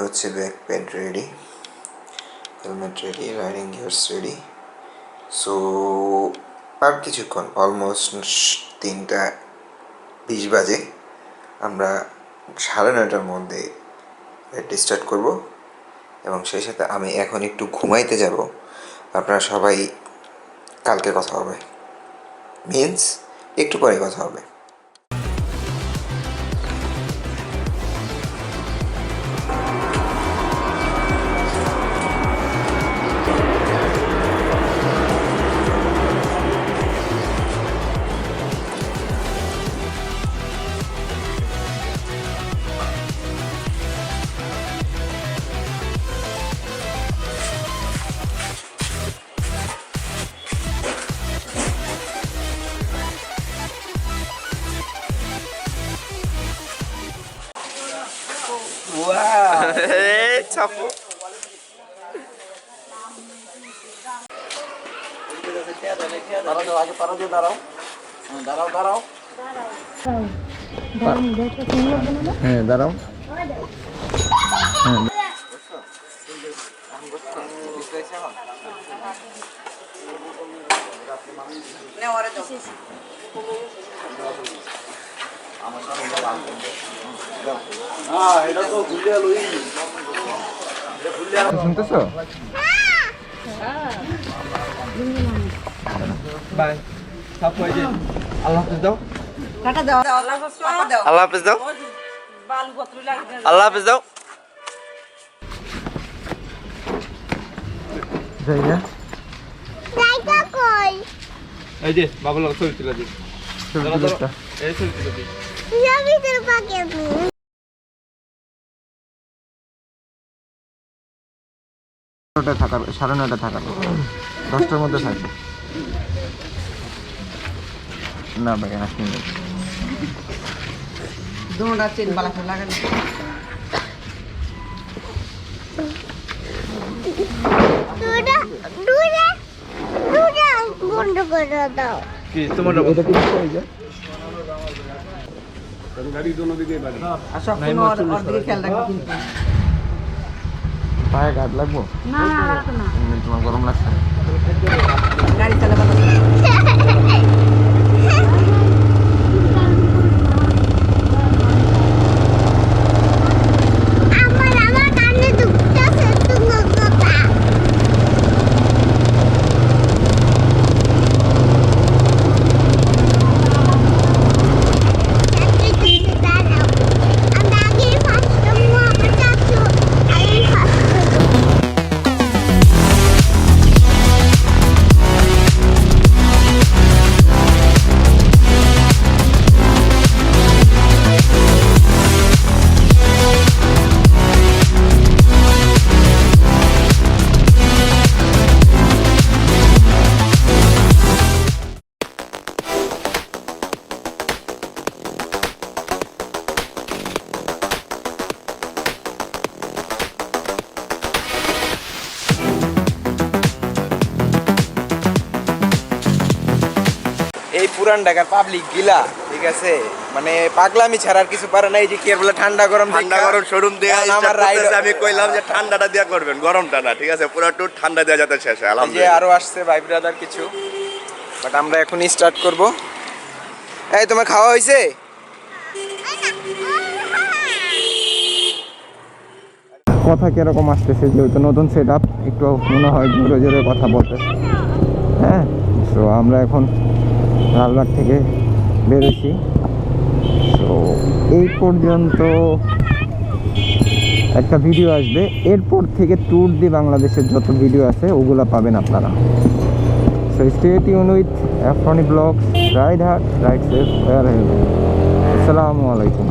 হচ্ছে backpack ready, helmet ready, riding gears ready. So আর কিছুক্ষণ, অলমোস্ট 3:20 বাজে, আমরা 9:30টার মধ্যে রাইডটি স্টার্ট করব এবং সেই সাথে আমি এখন একটু ঘুমাইতে যাব। আপনারা সবাই কালকে কথা হবে, মিন্স একটু পরে কথা হবে। চাপো হ্যাঁ দাঁড়াও। শুনতেছো? বাই, আল্লাহ হাফেজ দাও, আল্লাহ হাফেজ দাও, আল্লাহ হাফেজ দাও। এই যে বাবা লোক ছবি তুলে দিই, এই ছবি তুলে দিই। থাকার 9:30 থাকার 10টার মধ্যে থাকবে না ভাই, আসলে দোড়া চেন বালা লাগানো দুটা বন্ধ করে দাও। কি তোমার এটা কি হয়ে যায়? গাড়ি দোনো দিকে বাড়ি। আচ্ছা কোন আর দিকে খেয়াল রাখো কিন্তু। পায়ে গার্ড লাগবো? না রাখো না। তোমার গরম লাগছে? গাড়ি চালাবা না। এই পুরান ঢাকার পাবলিক গিলা, ঠিক আছে, মানে পাগলামি ছাড়ার কিছু পারে না। এই যে কি বলে ঠান্ডা গরম শোরুম দিয়ে আমার রাইড, আমি কইলাম যে ঠান্ডাটা দিয়া করবেন, গরমটা না, ঠিক আছে, পুরো টুর ঠান্ডা দেওয়া যাতে শেষ হয়। আলহামদুলিল্লাহ আরো আসছে ভাই ব্রাদার কিছু, বাট আমরা এখনই স্টার্ট করব। এই তোমার খাওয়া হয়েছে? কথা কিরকম আসতেছে, যেহেতু নতুন সেট আপ, একটু মনে হয় জোরে জোরে কথা বলতে। হ্যাঁ, তো আমরা এখন লালবাগ থেকে বেরোছি। তো এই পর্যন্ত একটা ভিডিও আসবে, এরপর থেকে ট্যুর দিয়ে বাংলাদেশের যত ভিডিও আছে ওগুলো পাবেন আপনারা। সো স্টে টিউন উইথ ফ্রনি blogs, ride hard, ride safe, আসসালামু আলাইকুম।